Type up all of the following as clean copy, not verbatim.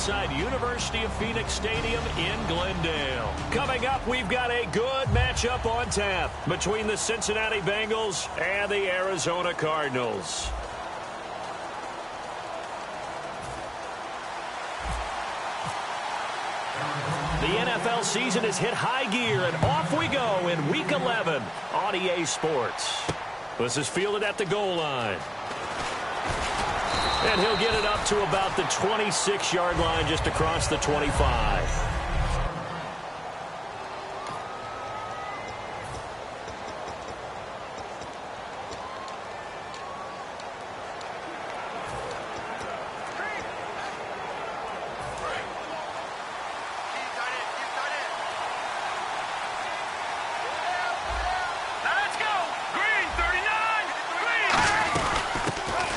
inside University of Phoenix Stadium in Glendale. Coming up, we've got a good matchup on tap between the Cincinnati Bengals and the Arizona Cardinals. The NFL season has hit high gear, and off we go in Week 11 on EA Sports. This is fielded at the goal line. And he'll get it up to about the 26-yard line, just across the 25.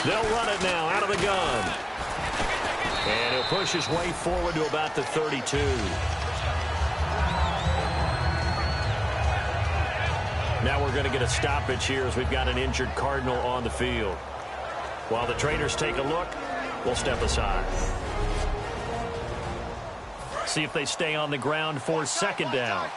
They'll run it now out of the gun. And he'll push his way forward to about the 32. Now we're going to get a stoppage here as we've got an injured Cardinal on the field. While the trainers take a look, we'll step aside. See if they stay on the ground for second down.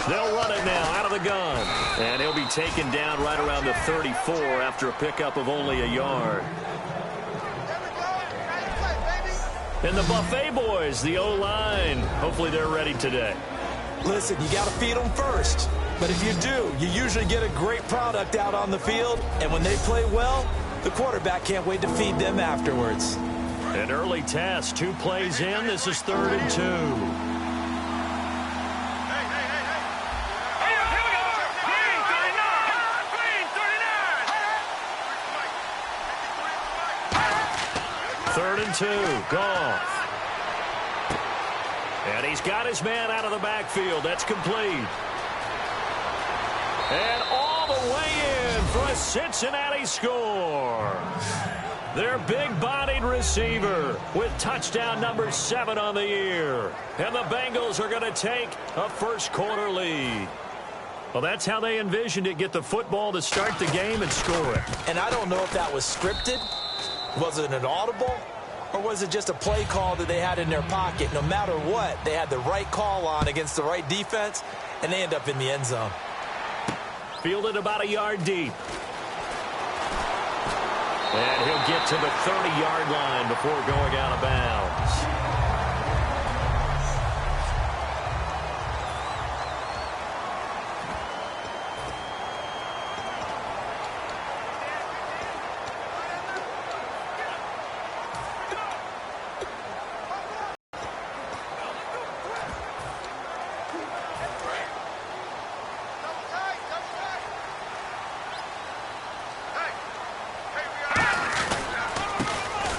They'll run it now out of the gun. And he'll be taken down right around the 34 after a pickup of only a yard. And the Buffet boys, the O-line, hopefully they're ready today. Listen, you got to feed them first. But if you do, you usually get a great product out on the field. And when they play well, the quarterback can't wait to feed them afterwards. An early test, 2 plays in. This is 3rd and 2. Third and 2, Goff. And he's got his man out of the backfield. That's complete. And all the way in for a Cincinnati score. Their big-bodied receiver with touchdown number 7 on the year. And the Bengals are going to take a first-quarter lead. Well, that's how they envisioned it, get the football to start the game and score it. And I don't know if that was scripted. Was it an audible? Or was it just a play call that they had in their pocket? No matter what, they had the right call on against the right defense, and they end up in the end zone. Fielded about a yard deep. And he'll get to the 30-yard line before going out of bounds.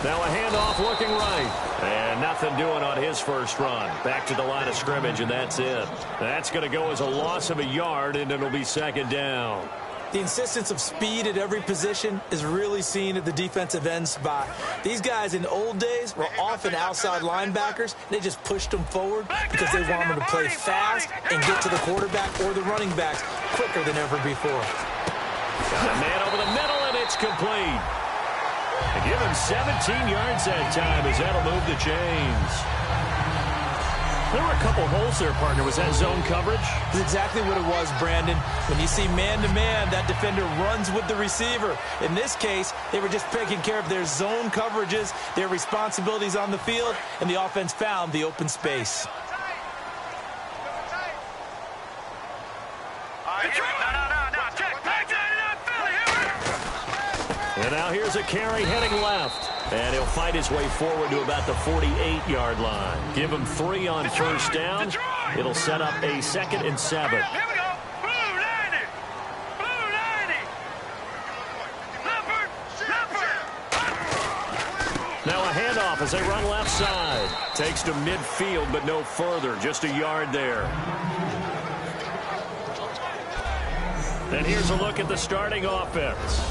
Now a handoff looking right. And nothing doing on his first run. Back to the line of scrimmage, and that's it. That's going to go as a loss of a yard, and it'll be second down. The insistence of speed at every position is really seen at the defensive end spot. These guys in the old days were often outside linebackers. They just pushed them forward because they wanted them to play fast and get to the quarterback or the running backs quicker than ever before. Got a man over the middle, and it's complete. And give him 17 yards that time as that'll move the chains. There were a couple holes there, partner. Was that zone coverage? That's exactly what it was, Brandon. When you see man-to-man, that defender runs with the receiver. In this case, they were just taking care of their zone coverages, their responsibilities on the field, and the offense found the open space. And now here's a carry heading left. And he'll fight his way forward to about the 48-yard line. Give him 3 on first down. It'll set up a 2nd and 7. Here we go. Blue 90. Blue 90. Leopard. Now a handoff as they run left side. Takes to midfield, but no further. Just a yard there. And here's a look at the starting offense.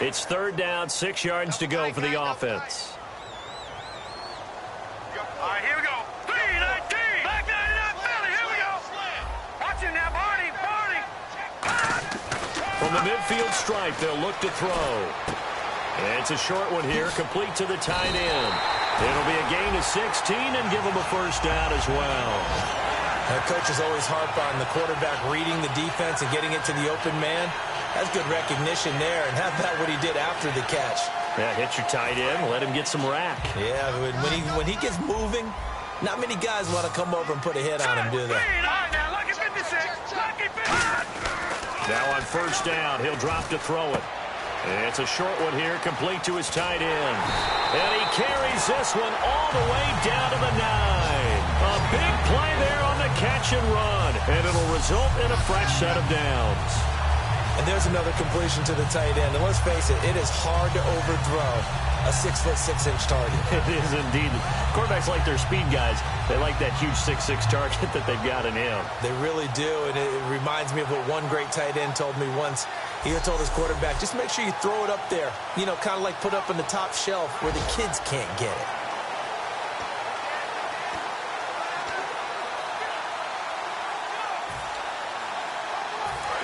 It's 3rd down, 6 yards to go for the offense. All right, here we go. 3-19. Back 99, Philly. Here we go. Watch him now, Barney. Barney. From the midfield stripe, they'll look to throw. And it's a short one here, complete to the tight end. It'll be a gain of 16 and give them a 1st down as well. Coaches always harp on the quarterback reading the defense and getting it to the open man. That's good recognition there, and how about what he did after the catch? Yeah, hit your tight end, let him get some rack. Yeah, when he gets moving, not many guys want to come over and put a hit on him, do they? Now, lucky 56. Lucky 56. Now on 1st down, he'll drop to throw it. It's a short one here, complete to his tight end. And he carries this one all the way down to the 9. A big play there on the catch and run. And it'll result in a fresh set of downs. And there's another completion to the tight end. And let's face it, it is hard to overthrow a 6'6" target. It is indeed. Quarterbacks like their speed guys. They like that huge 6'6" target that they've got in him. They really do, and it reminds me of what one great tight end told me once. He told his quarterback, just make sure you throw it up there. You know, kind of like put up on the top shelf where the kids can't get it.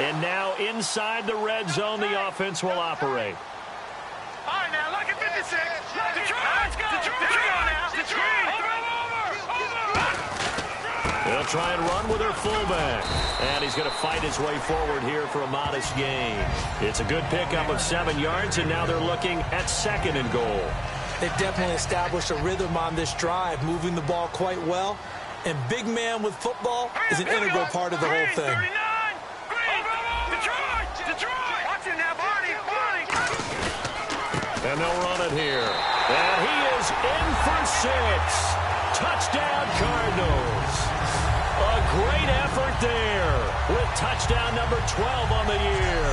And now inside the red zone, the offense will operate. All right, now, lucky 56. Let's go. Detroit now. Detroit. Over. They'll try and run with their fullback. And he's going to fight his way forward here for a modest gain. It's a good pickup of 7 yards, and now they're looking at 2nd and goal. They've definitely established a rhythm on this drive, moving the ball quite well. And big man with football is an integral part of the whole thing. Detroit. Watch him now, Barney. And they'll run it here. And he is in for 6. Touchdown, Cardinals. A great effort there with touchdown number 12 on the year.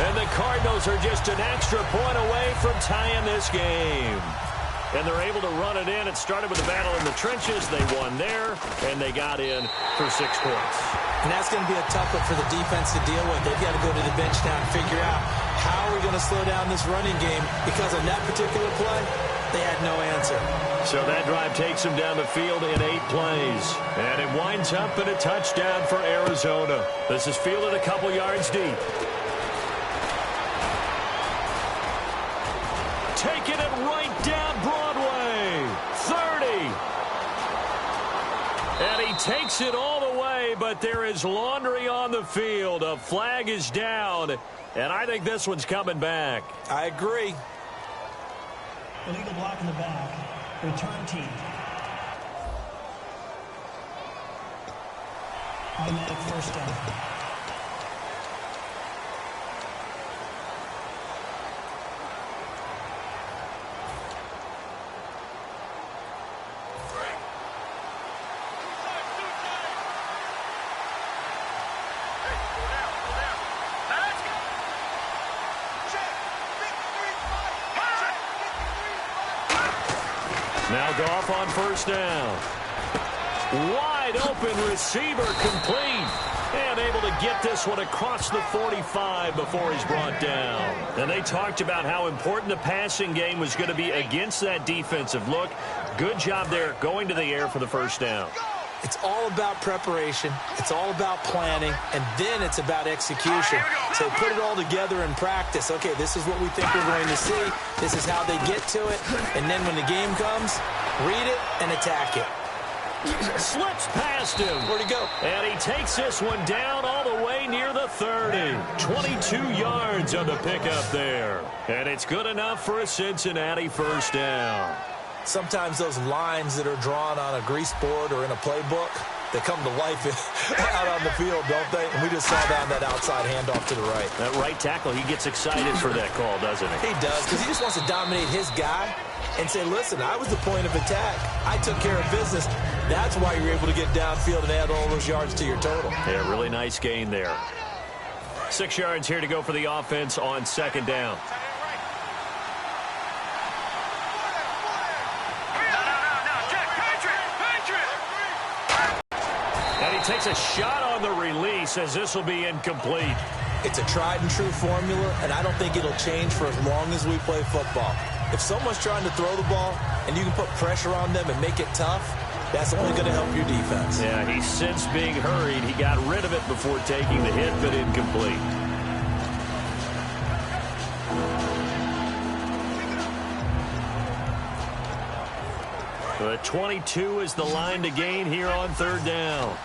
And the Cardinals are just an extra point away from tying this game. And they're able to run it in. It started with a battle in the trenches. They won there, and they got in for 6 points. And that's going to be a tough one for the defense to deal with. They've got to go to the bench now and figure out how are we going to slow down this running game, because on that particular play, they had no answer. So that drive takes them down the field in 8 plays. And it winds up in a touchdown for Arizona. This is fielded a couple yards deep. Taking it right down Broadway. 30. And he takes it all the way, but there is laundry on the field. A flag is down, and I think this one's coming back. I agree. Illegal block in the back. Return team. Automatic 1st down. Now Goff on 1st down. Wide open receiver, complete. And able to get this one across the 45 before he's brought down. And they talked about how important the passing game was going to be against that defensive look. Good job there going to the air for the 1st down. It's all about preparation. It's all about planning. And then it's about execution. So put it all together in practice. Okay, this is what we think we're going to see. This is how they get to it. And then when the game comes, read it and attack it. Slips past him. Where'd he go? And he takes this one down all the way near the 30. 22 yards on the pickup there. And it's good enough for a Cincinnati 1st down. Sometimes those lines that are drawn on a grease board or in a playbook, they come to life out on the field, don't they? And we just saw down that outside handoff to the right. That right tackle, he gets excited for that call, doesn't he? He does, because he just wants to dominate his guy and say, listen, I was the point of attack. I took care of business. That's why you're able to get downfield and add all those yards to your total. Yeah, really nice gain there. 6 yards here to go for the offense on 2nd down. And he takes a shot on the release as this will be incomplete. It's a tried-and-true formula, and I don't think it'll change for as long as we play football. If someone's trying to throw the ball and you can put pressure on them and make it tough, that's only going to help your defense. Yeah, he sensed being hurried. He got rid of it before taking the hit, but incomplete. The 22 is the line to gain here on third down.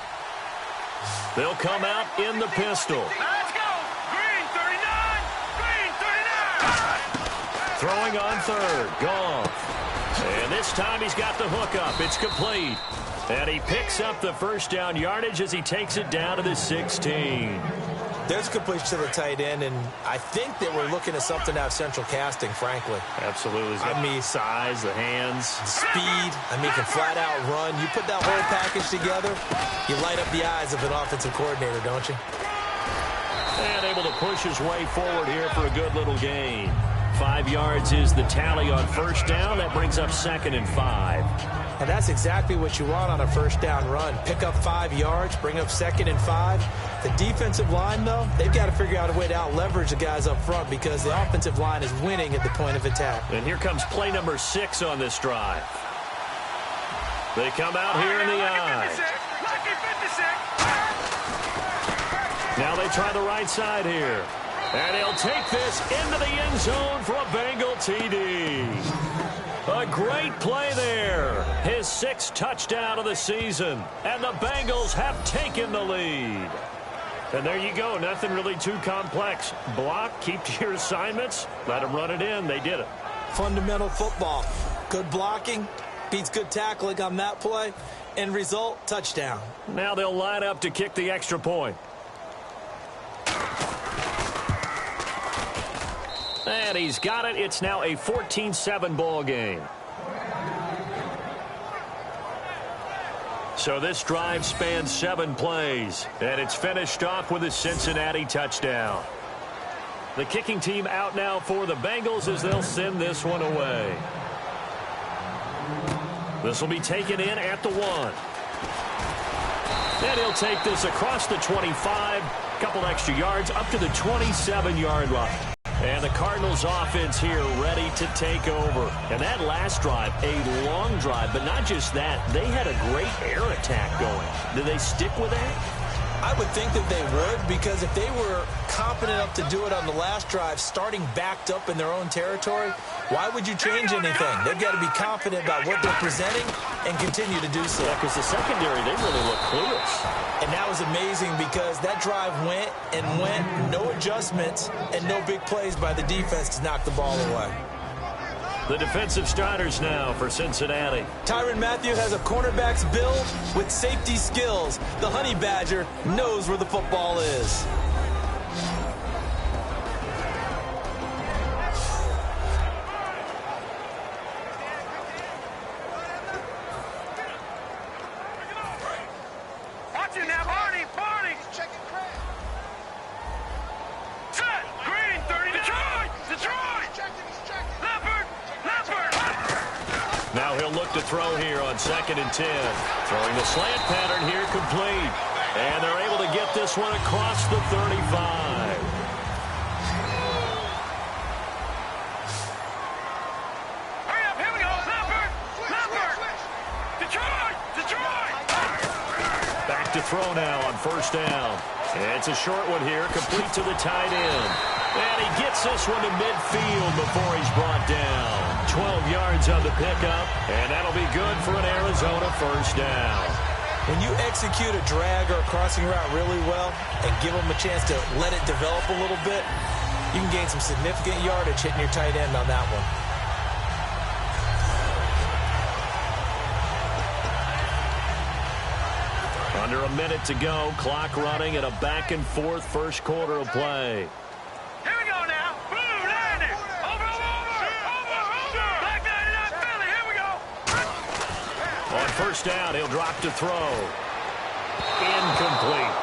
They'll come out in the pistol. Let's go. Green 39. Green 39. Throwing on third. Goff. And this time he's got the hook up. It's complete. And he picks up the first down yardage as he takes it down to the 16. There's a completion to the tight end, and I think that we're looking at something out of central casting, frankly. Absolutely. I mean, size, the hands. Speed. I mean, can flat out run. You put that whole package together, you light up the eyes of an offensive coordinator, don't you? And able to push his way forward here for a good little gain. 5 yards is the tally on first down. That brings up 2nd and 5. And that's exactly what you want on a first down run. Pick up 5 yards, bring up 2nd and 5. The defensive line, though, they've got to figure out a way to out-leverage the guys up front because the offensive line is winning at the point of attack. And here comes play number 6 on this drive. They come out here in the eye. Now they try the right side here. And he'll take this into the end zone for a Bengal TD. A great play there. His 6th touchdown of the season. And the Bengals have taken the lead. And there you go. Nothing really too complex. Block, keep to your assignments, let them run it in. They did it. Fundamental football. Good blocking beats good tackling on that play. End result, touchdown. Now they'll line up to kick the extra point. And he's got it. It's now a 14-7 ball game. So this drive spans 7 plays, and it's finished off with a Cincinnati touchdown. The kicking team out now for the Bengals as they'll send this one away. This will be taken in at the 1. And he'll take this across the 25, couple extra yards up to the 27-yard line. And the Cardinals offense here ready to take over. And that last drive, a long drive, but not just that. They had a great air attack going. Do they stick with that? I would think that they would, because if they were competent enough to do it on the last drive, starting backed up in their own territory, why would you change anything? They've got to be confident about what they're presenting and continue to do so. Yeah, because the secondary, they really look clueless. And that was amazing because that drive went and went, no adjustments, and no big plays by the defense to knock the ball away. The defensive starters now for Cincinnati. Tyrann Mathieu has a cornerback's build with safety skills. The Honey Badger knows where the football is. Watch it now, Barney, Barney. Set, Green, 30, Detroit, Detroit. Leopard, Leopard. Now he'll look to throw here on 2nd and 10. Throwing the slant pattern here complete. And they're able to get this one across the 35. Hurry up, here we go, Leopard, Leopard. Detroit, Detroit. Back to throw now on first down. It's a short one here, complete to the tight end. And he gets this one to midfield before he's brought down. 12 yards on the pickup, and that'll be good for an Arizona first down. When you execute a drag or a crossing route really well and give them a chance to let it develop a little bit, you can gain some significant yardage hitting your tight end on that one. Under a minute to go, clock running at a back-and-forth first quarter of play. Here we go now. Blue, landed. Over. Black 99 Philly, here we go. On first down, he'll drop to throw. Incomplete.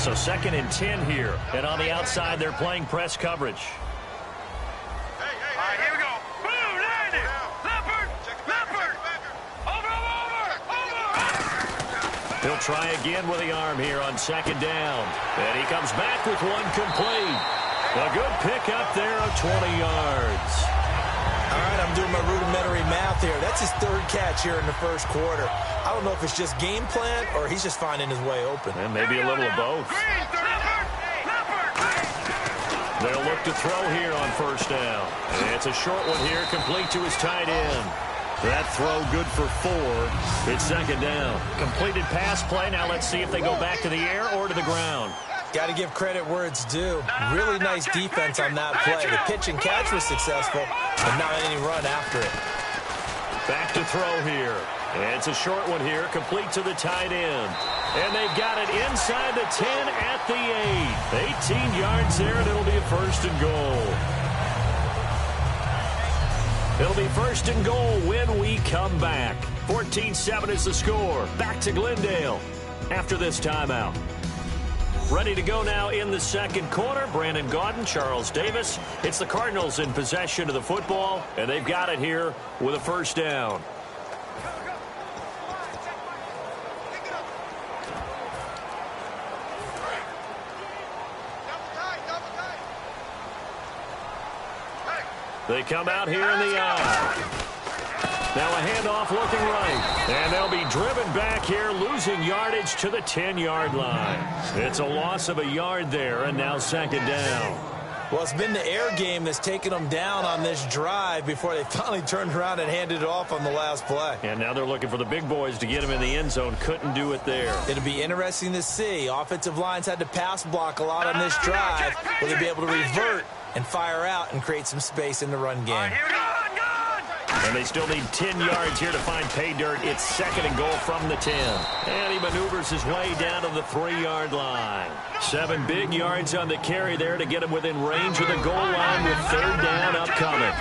So 2nd and 10 here. And on the outside, they're playing press coverage. All right, here we go. Blue, landed. Leopard, Leopard. Over. He'll try again with the arm here on second down. And he comes back with one complete. A good pickup there of 20 yards. All right, I'm doing my rudimentary math here. That's his third catch here in the first quarter. I don't know if it's just game plan or he's just finding his way open. And maybe a little of both. They'll look to throw here on first down. And it's a short one here, complete to his tight end. That throw good for 4. It's second down. Completed pass play. Now let's see if they go back to the air or to the ground. Got to give credit where it's due. Really nice defense on that play. The pitch and catch was successful, but not any run after it. Back to throw here. And it's a short one here, complete to the tight end. And they've got it inside the 10 at the 8. 18 yards there, and it'll be a first and goal. It'll be first and goal when we come back. 14-7 is the score. Back to Glendale after this timeout. Ready to go now in the second quarter. Brandon Gaudin, Charles Davis. It's the Cardinals in possession of the football, and they've got it here with a first down. They come out here in the eye. Now a handoff looking right. And they'll be driven back here, losing yardage to the 10-yard line. It's a loss of a yard there, and now second down. Well, it's been the air game that's taken them down on this drive before they finally turned around and handed it off on the last play. And now they're looking for the big boys to get him in the end zone. Couldn't do it there. It'll be interesting to see. Offensive lines had to pass block a lot on this drive. Will they be able to revert and fire out and create some space in the run game? And they still need 10 yards here to find pay dirt. It's second and goal from the 10. And he maneuvers his way down to the 3-yard line. 7 big yards on the carry there to get him within range of the goal line with third down upcoming.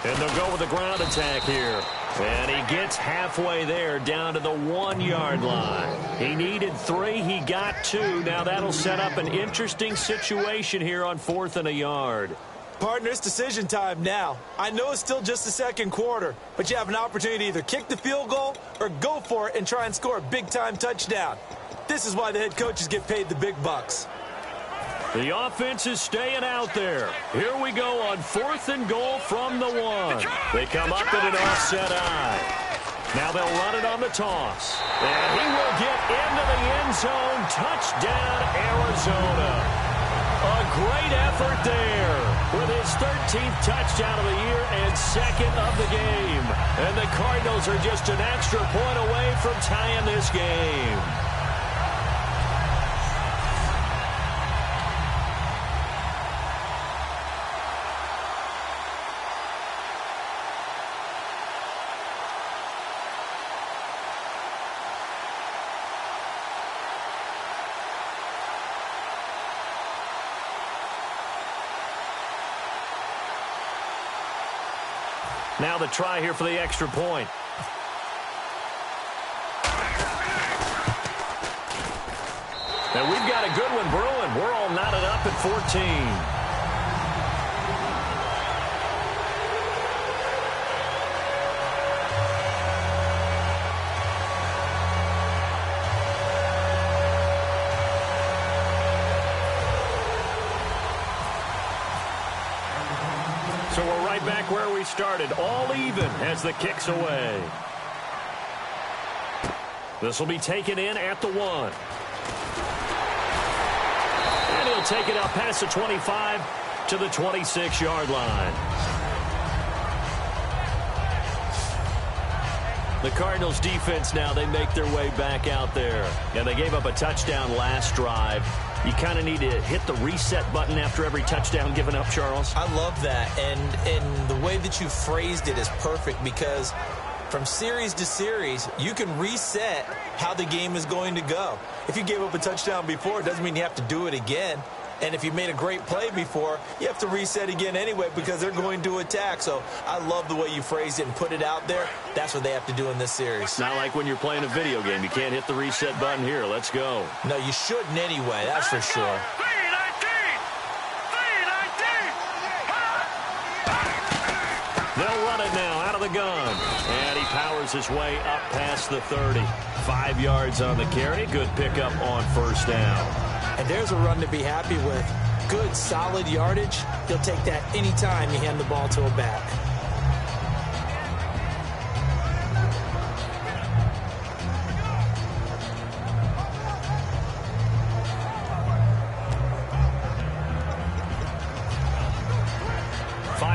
And they'll go with the ground attack here. And he gets halfway there down to the 1-yard line. He needed 3. He got 2. Now that'll set up an interesting situation here on 4th and a yard. Partner, it's decision time now. I know it's still just the second quarter, but you have an opportunity to either kick the field goal or go for it and try and score a big-time touchdown. This is why the head coaches get paid the big bucks. The offense is staying out there. Here we go on 4th and goal from the 1. They come up in an offset eye. Now they'll run it on the toss. And he will get into the end zone. Touchdown, Arizona. A great effort there with his 13th touchdown of the year and second of the game. And the Cardinals are just an extra point away from tying this game. Now the try here for the extra point. And we've got a good one brewing. We're all knotted up at 14. So we're right back where we started, all even as the kick's away. This will be taken in at the 1. And he'll take it out past the 25 to the 26-yard line. The Cardinals defense now, they make their way back out there. And they gave up a touchdown last drive. You kind of need to hit the reset button after every touchdown given up, Charles. I love that. And the way that you phrased it is perfect because from series to series, you can reset how the game is going to go. If you gave up a touchdown before, it doesn't mean you have to do it again. And if you made a great play before, you have to reset again anyway because they're going to attack. So I love the way you phrased it and put it out there. That's what they have to do in this series. Not like when you're playing a video game. You can't hit the reset button here. Let's go. No, you shouldn't anyway. That's for sure. They'll run it now out of the the gun. And he powers his way up past the 30. 5 yards on the carry. Good pickup on first down. And there's a run to be happy with. Good, solid yardage. He'll take that anytime you hand the ball to a back.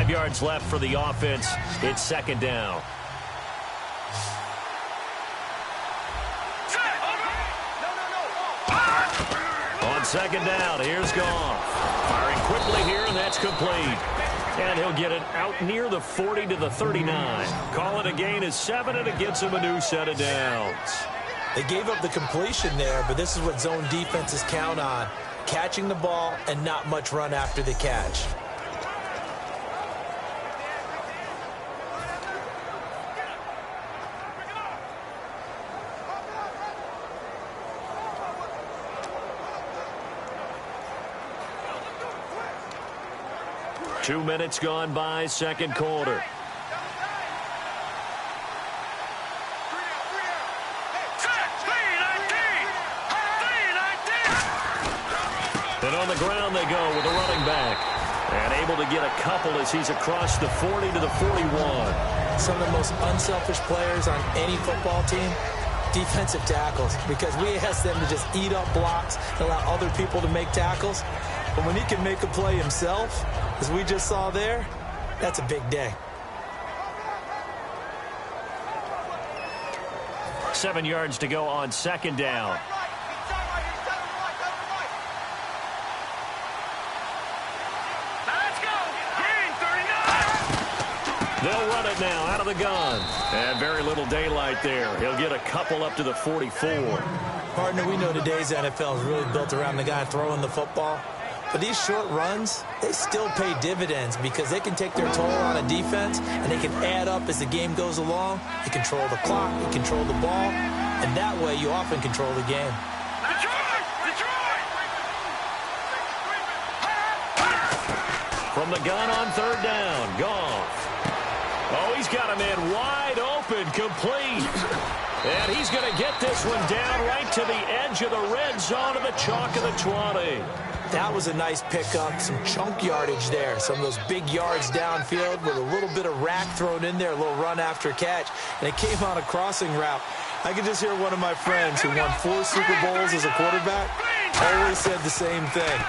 Yards left for the offense. It's second down. On second down, here's Goff. Firing quickly here, and that's complete. And he'll get it out near the 40 to the 39. Call it a gain of 7, and it gets him a new set of downs. They gave up the completion there, but this is what zone defenses count on. Catching the ball and not much run after the catch. Two minutes gone by, second quarter. And on the ground they go with a running back. And able to get a couple as he's across the 40 to the 41. Some of the most unselfish players on any football team, defensive tackles, because we ask them to just eat up blocks and allow other people to make tackles. But when he can make a play himself, as we just saw there, that's a big day. 7 yards to go on second down. They'll run it now out of the gun. And very little daylight there. He'll get a couple up to the 44. Partner, we know today's NFL is really built around the guy throwing the football. But these short runs, they still pay dividends because they can take their toll on a defense and they can add up as the game goes along. You control the clock, you control the ball, and that way you often control the game. From the gun on third down, Goff. Oh, he's got a man wide open, complete. And he's going to get this one down right to the edge of the red zone of the chalk of the 20. That was a nice pickup, some chunk yardage there. Some of those big yards downfield with a little bit of rack thrown in there, a little run after catch. And it came on a crossing route. I could just hear one of my friends who won 4 Super Bowls as a quarterback always said the same thing.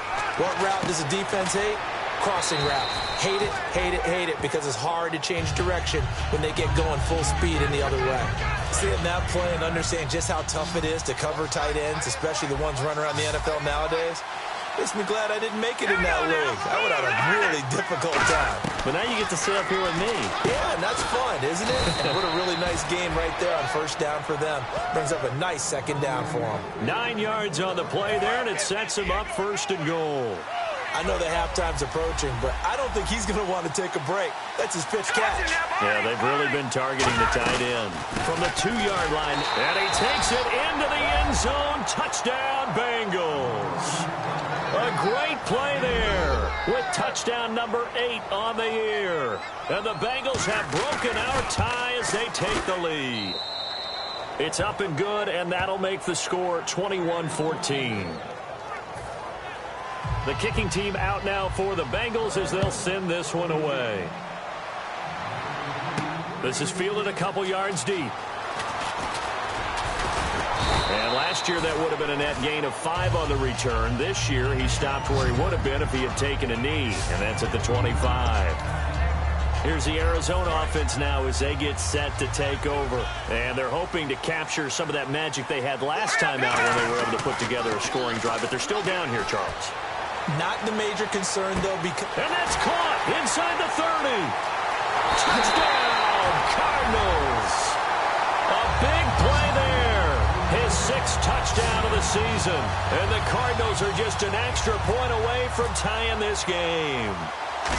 What route does a defense hate? Crossing route. Hate it, hate it, hate it, because it's hard to change direction when they get going full speed in the other way. Seeing that play and understand just how tough it is to cover tight ends, especially the ones running around the NFL nowadays, makes me glad I didn't make it in that league. I would have had a really difficult time. But now you get to sit up here with me. Yeah, and that's fun, isn't it? And what a really nice game right there on first down for them. Brings up a nice second down for them. 9 yards on the play there, and it sets him up first and goal. I know the halftime's approaching, but I don't think he's going to want to take a break. That's his pitch catch. Yeah, they've really been targeting the tight end. From the 2-yard line, and he takes it into the end zone. Touchdown, Bengals. A great play there with touchdown number 8 on the year. And the Bengals have broken our tie as they take the lead. It's up and good, and that'll make the score 21-14. The kicking team out now for the Bengals as they'll send this one away. This is fielded a couple yards deep. And last year that would have been a net gain of 5 on the return. This year he stopped where he would have been if he had taken a knee, and that's at the 25. Here's the Arizona offense now as they get set to take over. And they're hoping to capture some of that magic they had last time out when they were able to put together a scoring drive. But they're still down here, Charles. Not the major concern, though, because... And that's caught inside the 30. Touchdown, Cardinals. A big play there. His 6th touchdown of the season. And the Cardinals are just an extra point away from tying this game.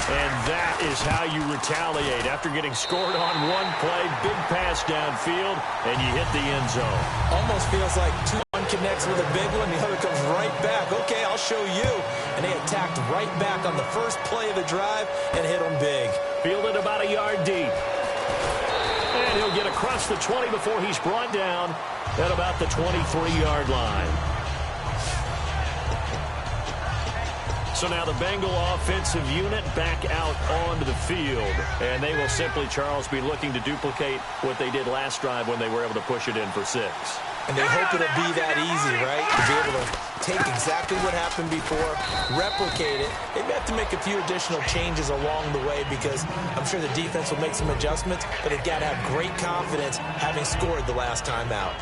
And that is how you retaliate after getting scored on one play, big pass downfield, and you hit the end zone. Almost feels like one connects with a big one, the other comes right back. Okay, I'll show you. And they attacked right back on the first play of the drive and hit them big. Fielded about a yard deep. And he'll get across the 20 before he's brought down at about the 23-yard line. So now the Bengal offensive unit back out onto the field. And they will simply, Charles, be looking to duplicate what they did last drive when they were able to push it in for 6. And they hope it'll be that easy, right? To be able to take exactly what happened before, replicate it. They may have to make a few additional changes along the way because I'm sure the defense will make some adjustments, but they've got to have great confidence having scored the last time out.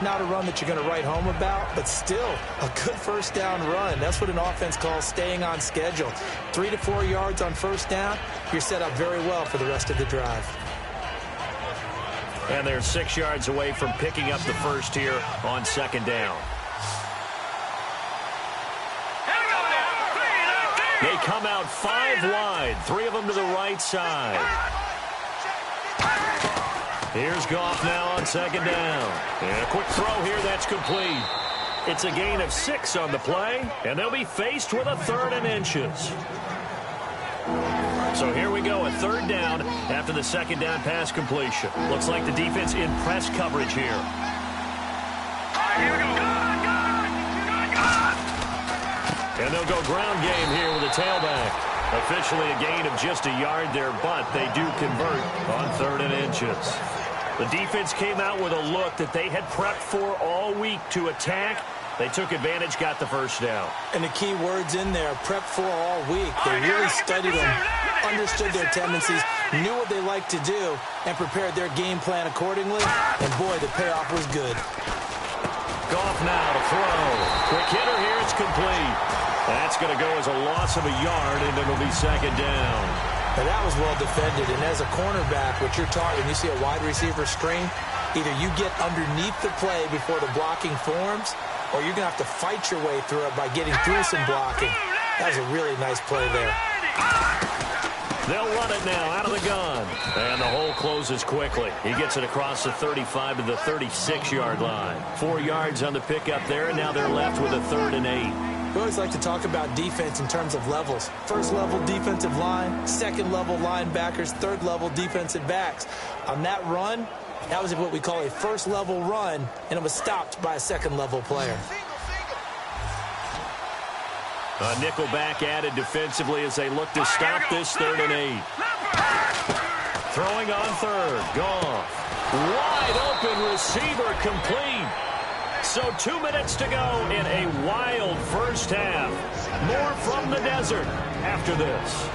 Not a run that you're going to write home about, but still a good first down run. That's what an offense calls staying on schedule. 3 to 4 yards on first down, you're set up very well for the rest of the drive. And they're 6 yards away from picking up the first here on second down. They come out 5 wide, 3 of them to the right side. Here's Goff now on second down. And a quick throw here, that's complete. It's a gain of 6 on the play, and they'll be faced with a 3rd and inches. So here we go, a 3rd down after the second down pass completion. Looks like the defense in press coverage here. Here we go. And they'll go ground game here with a tailback. Officially a gain of just a yard there, but they do convert on 3rd and inches. The defense came out with a look that they had prepped for all week to attack. They took advantage, got the first down. And the key words in there, prep for all week. They really studied them, understood their tendencies, knew what they liked to do, and prepared their game plan accordingly. And boy, the payoff was good. Goff now to throw. Quick hitter here, it's complete. That's going to go as a loss of a yard, and it'll be second down. Now that was well defended, and as a cornerback, what you're taught when you see a wide receiver screen, either you get underneath the play before the blocking forms, or you're going to have to fight your way through it by getting through some blocking. That was a really nice play there. They'll run it now out of the gun. And the hole closes quickly. He gets it across the 35 to the 36-yard line. 4 yards on the pickup there, and now they're left with a 3rd and 8. We always like to talk about defense in terms of levels. First level defensive line, second level linebackers, third level defensive backs. On that run, that was what we call a first level run, and it was stopped by a second level player. A nickel back added defensively as they look to stop this 3rd and 8. Throwing on 3rd, Goff. Wide open receiver complete. So 2 minutes to go in a wild first half. More from the desert after this.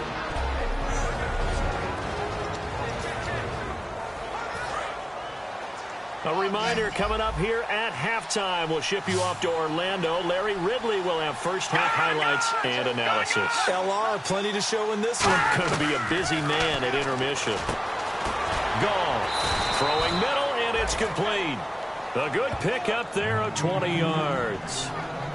A reminder coming up here at halftime. We'll ship you off to Orlando. Larry Ridley will have first half highlights and analysis. LR, plenty to show in this one. Going to be a busy man at intermission. Goff throwing middle, and it's complete. A good pickup there of 20 yards.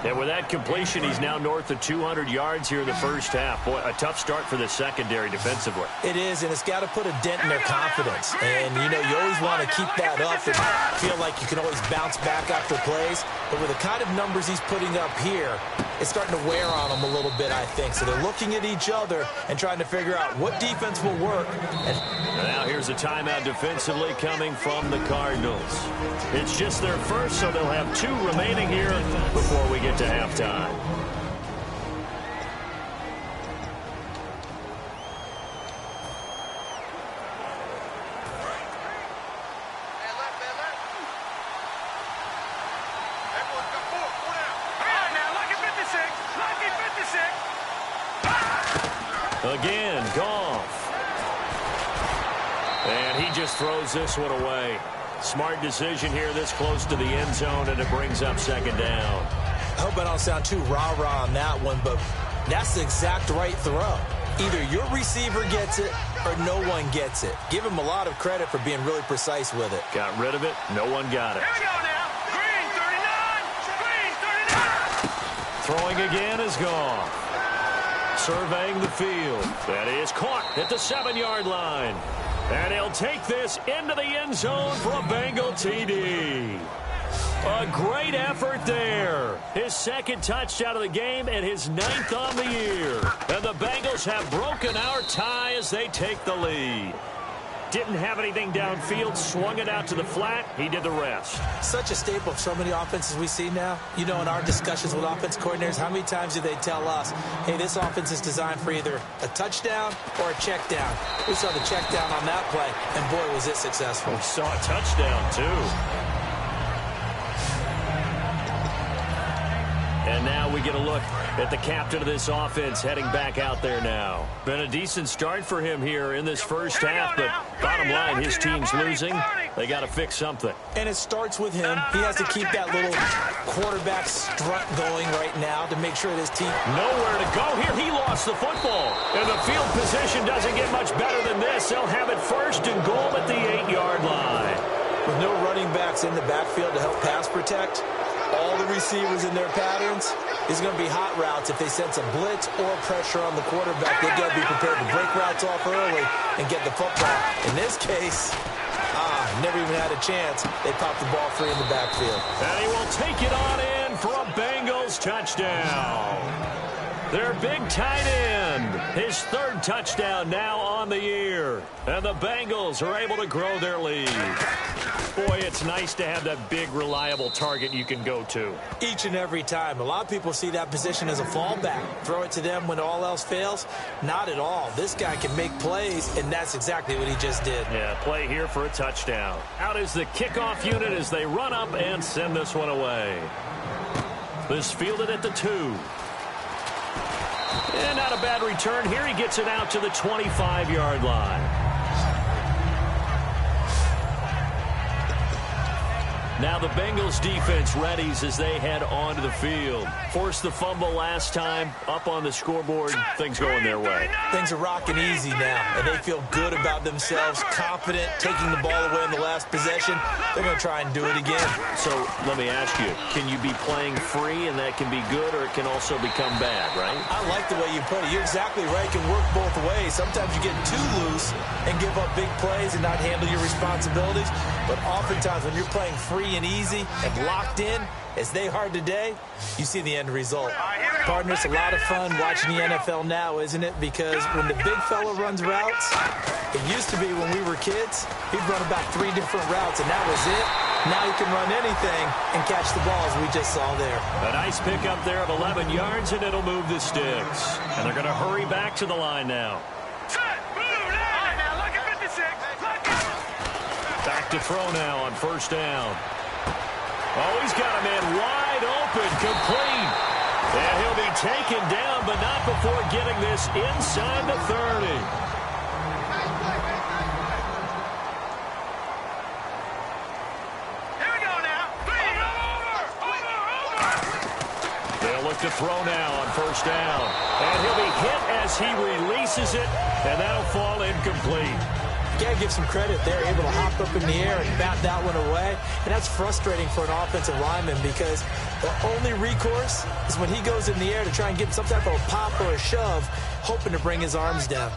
And with that completion, he's now north of 200 yards here in the first half. Boy, a tough start for the secondary defensively. It is, and it's got to put a dent in their confidence. And, you know, you always want to keep that up and feel like you can always bounce back after plays. But with the kind of numbers he's putting up here, it's starting to wear on them a little bit, I think. So they're looking at each other and trying to figure out what defense will work. And now here's a timeout defensively coming from the Cardinals. It's just their first, so they'll have 2 remaining here before we get to halftime. Again, Goff. And he just throws this one away. Smart decision here this close to the end zone, and it brings up second down. I hope I don't sound too rah-rah on that one, but that's the exact right throw. Either your receiver gets it or no one gets it. Give him a lot of credit for being really precise with it. Got rid of it. No one got it. Here we go now. Green 39. Green 39. Throwing again is Goff. Surveying the field. That is caught at the 7-yard line. And he'll take this into the end zone for a Bengal TD. A great effort there. His second touchdown of the game and his 9th on the year. And the Bengals have broken our tie as they take the lead. didn't have anything downfield, swung it out to the flat. He did the rest. Such a staple of so many offenses we see now. You know, in our discussions with offense coordinators, how many times do they tell us, hey, this offense is designed for either a touchdown or a check down. We saw the check down on that play, and boy, was it successful. We saw a touchdown, too. And now we get a look at the captain of this offense heading back out there now. Been a decent start for him here in this first half, but bottom line, his team's losing. They got to fix something. And it starts with him. He has to keep that little quarterback strut going right now to make sure that his team... Nowhere to go here. He lost the football. And the field position doesn't get much better than this. They'll have it first and goal at the 8-yard line. With no running backs in the backfield to help pass protect, all the receivers in their patterns, is going to be hot routes. If they sense a blitz or pressure on the quarterback, they've got to be prepared to break routes off early and get the football. In this case, never even had a chance. They popped the ball free in the backfield. And he will take it on in for a Bengals touchdown. Their big tight end, his third touchdown now on the year. And the Bengals are able to grow their lead. Boy, it's nice to have that big, reliable target you can go to. Each and every time. A lot of people see that position as a fallback. Throw it to them when all else fails. Not at all. This guy can make plays, and that's exactly what he just did. Yeah, play here for a touchdown. Out is the kickoff unit as they run up and send this one away. This fielded at the 2. And not a bad return here. He gets it out to the 25-yard line. Now the Bengals defense readies as they head onto the field. Forced the fumble last time, up on the scoreboard, things going their way. Things are rocking easy now, and they feel good about themselves, confident, taking the ball away in the last possession. They're going to try and do it again. So let me ask you, can you be playing free and that can be good, or it can also become bad, right? I like the way you put it. You're exactly right. It can work both ways. Sometimes you get too loose and give up big plays and not handle your responsibilities. But oftentimes when you're playing free and easy and locked in, as they are today, you see the end result. Partner, it's a lot of fun watching the NFL now, isn't it? Because when the big fella runs routes, it used to be when we were kids, he'd run about 3 different routes, and that was it. Now he can run anything and catch the ball, as we just saw there. A nice pickup there of 11 yards, and it'll move the sticks. And they're going to hurry back to the line now. Back to throw now on first down. Oh, he's got a man wide open, complete. And he'll be taken down, but not before getting this inside the 30. Here we go now. They'll look to throw now on first down. And he'll be hit as he releases it, and that'll fall incomplete. You got to give some credit. They're able to hop up in the air and bat that one away. And that's frustrating for an offensive lineman because the only recourse is when he goes in the air to try and get some type of a pop or a shove, hoping to bring his arms down.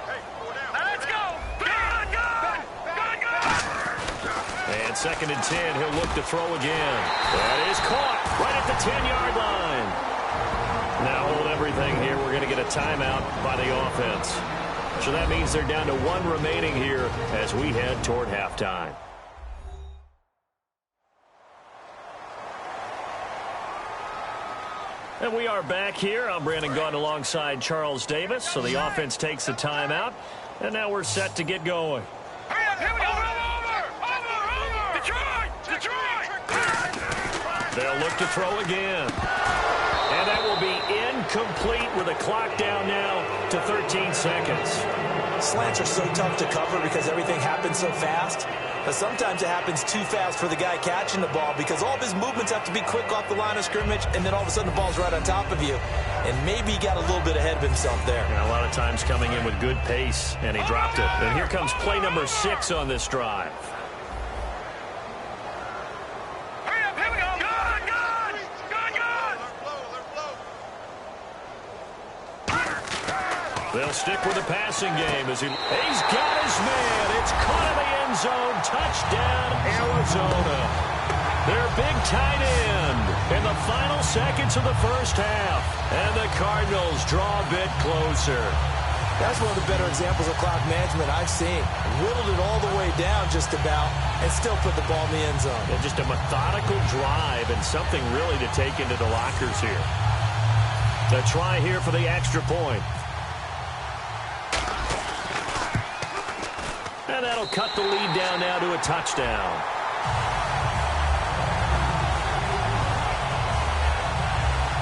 Let's go. Good. And 2nd and 10, he'll look to throw again. That is caught right at the 10-yard line. Now hold everything here. We're going to get a timeout by the offense. So that means they're down to 1 remaining here as we head toward halftime. And we are back here. I'm Brandon Gaudin alongside Charles Davis. So the offense takes a timeout. And now we're set to get going. Hurry up, here we go. Over. Detroit. They'll look to throw again. And that will be incomplete with a clock down now to 13 seconds. Slants are so tough to cover because everything happens so fast. But sometimes it happens too fast for the guy catching the ball because all of his movements have to be quick off the line of scrimmage, and then all of a sudden the ball's right on top of you. And maybe he got a little bit ahead of himself there. Yeah, a lot of times coming in with good pace, and he dropped it. And here comes play number 6 on this drive. They'll stick with the passing game as he's got his man. It's caught in the end zone. Touchdown, Arizona. Their big tight end in the final seconds of the first half. And the Cardinals draw a bit closer. That's one of the better examples of clock management I've seen. Whittled it all the way down just about and still put the ball in the end zone. Yeah, just a methodical drive and something really to take into the lockers here. The try here for the extra point. And that'll cut the lead down now to a touchdown.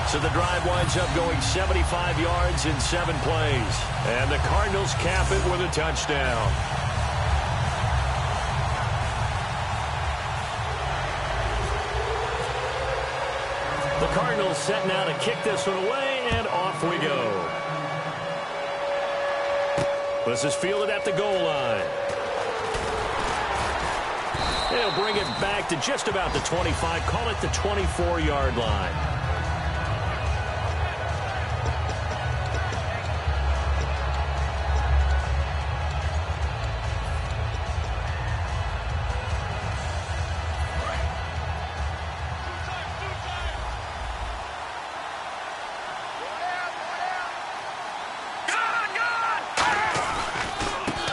So the drive winds up going 75 yards in 7 plays. And the Cardinals cap it with a touchdown. The Cardinals set now to kick this one away, and off we go. This is fielded at the goal line. They'll bring it back to just about the 25, call it the 24-yard line.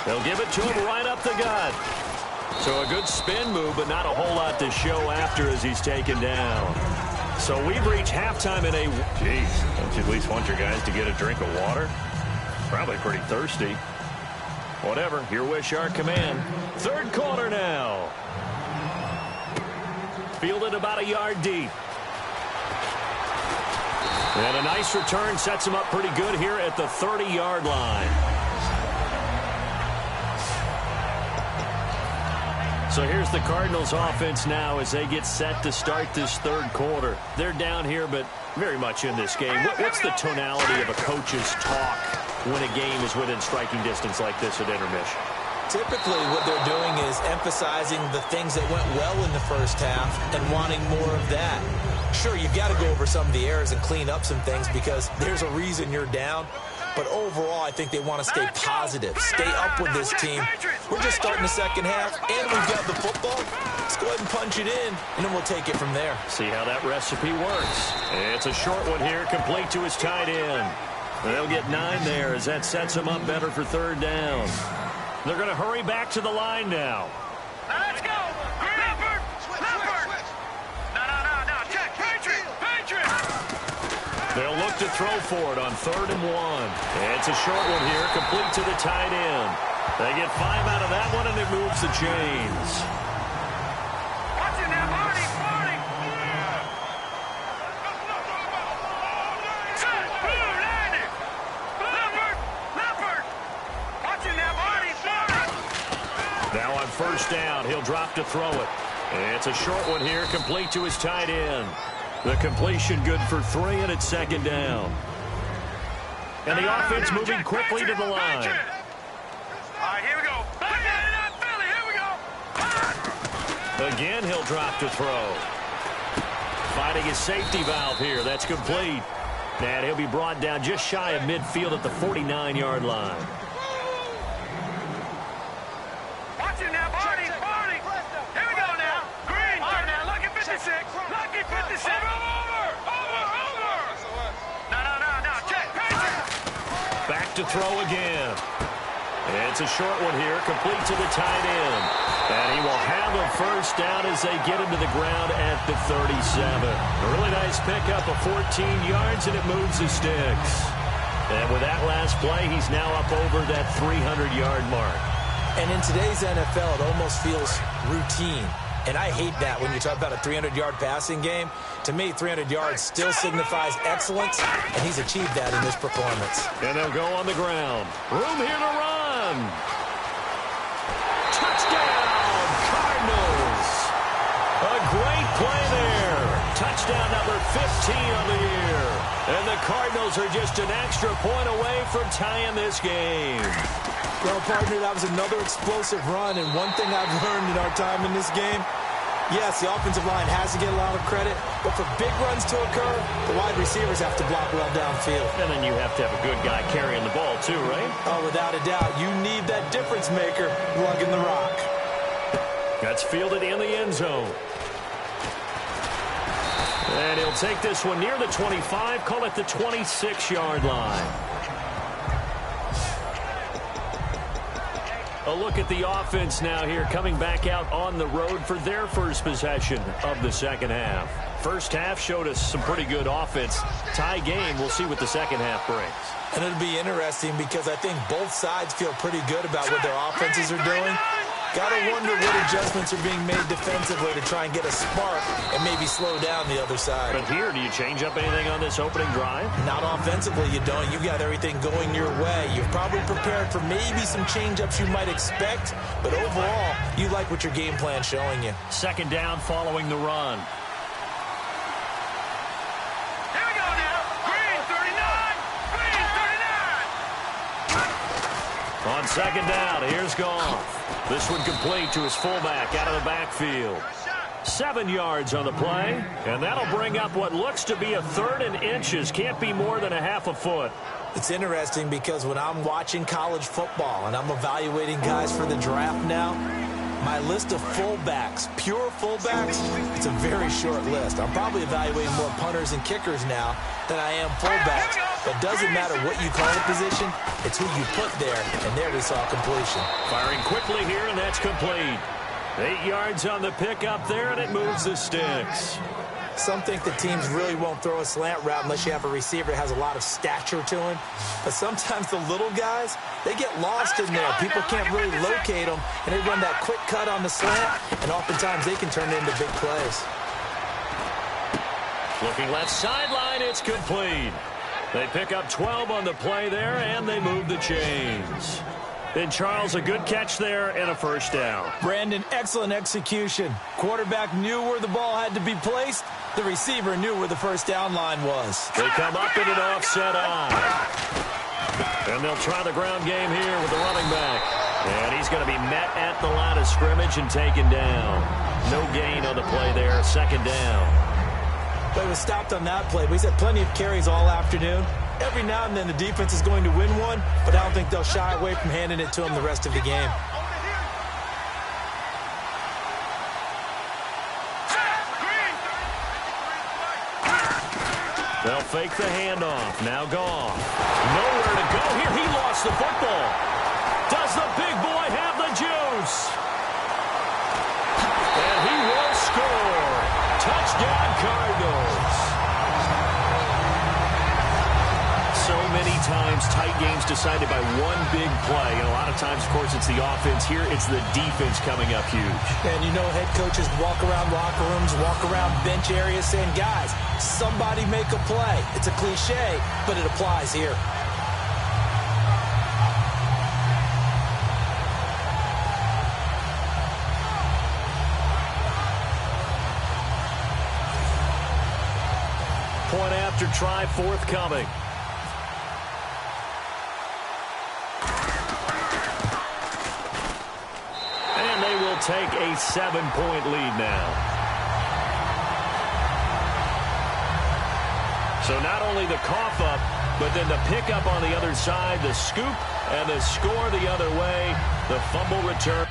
They'll give it to him right up the gut. So a good spin move, but not a whole lot to show after as he's taken down. So we've reached halftime in a... Jeez, don't you at least want your guys to get a drink of water? Probably pretty thirsty. Whatever, your wish, our command. Third quarter now. Fielded about a yard deep. And a nice return sets him up pretty good here at the 30-yard line. So here's the Cardinals offense now as they get set to start this third quarter. They're down here, but very much in this game. What's the tonality of a coach's talk when a game is within striking distance like this at intermission? Typically, what they're doing is emphasizing the things that went well in the first half and wanting more of that. Sure, you've got to go over some of the errors and clean up some things because there's a reason you're down. But overall, I think they want to stay positive, stay up with this team. We're just starting the second half, and we've got the football. Let's go ahead and punch it in, and then we'll take it from there. See how that recipe works. It's a short one here, complete to his tight end. They'll get 9 there as that sets them up better for third down. They're going to hurry back to the line now. Let's go! Leopard! Leopard! No, check! Patriot! They'll look to throw for it on 3rd and 1. It's a short one here, complete to the tight end. They get 5 out of that one, and it moves the chains. Watch it now, Marty! Set! Landed! Leopard! Watch it now, Marty! Now on first down, he'll drop to throw it. It's a short one here, complete to his tight end. The completion good for 3, and it's second down. And the offense moving quickly to the line. All right, here we go. Back in that Philly, here we go. Again, he'll drop to throw. Finding his safety valve here. That's complete. And he'll be brought down just shy of midfield at the 49-yard line. Watch it now, Barney. Here we go now. Green. All right, now, lucky 56. Lucky 56. Over. No. Check. Back to throw again. It's a short one here, complete to the tight end. And he will have a first down as they get him to the ground at the 37. A really nice pickup of 14 yards, and it moves the sticks. And with that last play, he's now up over that 300-yard mark. And in today's NFL, it almost feels routine. And I hate that when you talk about a 300-yard passing game. To me, 300 yards still signifies excellence, and he's achieved that in this performance. And they'll go on the ground. Room here to run. Touchdown, Cardinals. A great play there. Touchdown number 15 on the year. And the Cardinals are just an extra point away from tying this game. Well, partner, that was another explosive run, and one thing I've learned in our time in this game, yes, the offensive line has to get a lot of credit, but for big runs to occur, the wide receivers have to block well downfield. And then you have to have a good guy carrying the ball too, right? Oh, without a doubt. You need that difference maker lugging the rock. That's fielded in the end zone. And he'll take this one near the 25, call it the 26-yard line. A look at the offense now here, coming back out on the road for their first possession of the second half. First half showed us some pretty good offense. Tie game, we'll see what the second half brings. And it'll be interesting because I think both sides feel pretty good about what their offenses are doing. Gotta wonder what adjustments are being made defensively to try and get a spark and maybe slow down the other side. But here, do you change up anything on this opening drive? Not offensively, you don't. You got everything going your way. You've probably prepared for maybe some change-ups you might expect, but overall, you like what your game plan's showing you. Second down following the run. Here we go now. Green 39. Green 39. On second down, here's Goff. This one complete to his fullback out of the backfield. 7 yards on the play, and that'll bring up what looks to be a 3rd and inches. Can't be more than a half a foot. It's interesting because when I'm watching college football and I'm evaluating guys for the draft now, my list of fullbacks, pure fullbacks, it's a very short list. I'm probably evaluating more punters and kickers now than I am fullbacks. But doesn't matter what you call the position, it's who you put there, and there we saw completion. Firing quickly here, and that's complete. 8 yards on the pickup there, and it moves the sticks. Some think the teams really won't throw a slant route unless you have a receiver that has a lot of stature to him. But sometimes the little guys, they get lost in there. People can't really locate them, and they run that quick cut on the slant, and oftentimes they can turn it into big plays. Looking left sideline, it's complete. They pick up 12 on the play there, and they move the chains. And Charles, a good catch there and a first down. Brandon, excellent execution. Quarterback knew where the ball had to be placed. The receiver knew where the first down line was. They come up in an offset eye. And they'll try the ground game here with the running back. And he's going to be met at the line of scrimmage and taken down. No gain on the play there, second down. But he was stopped on that play. But he's had plenty of carries all afternoon. Every now and then the defense is going to win one, but I don't think they'll shy away from handing it to him the rest of the game. They'll fake the handoff. Now Goff. Nowhere to go here. He lost the football. Does the big boy have the juice? And he will score. Touchdown, Cardinals. So many times tight games decided by one big play. And a lot of times, of course, it's the offense. Here, it's the defense coming up huge. And you know head coaches walk around locker rooms, walk around bench areas saying, guys, somebody make a play. It's a cliche, but it applies here. Point after try forthcoming. And they will take a 7-point lead now. So not only the cough up, but then the pickup on the other side, the scoop, and the score the other way. The fumble return.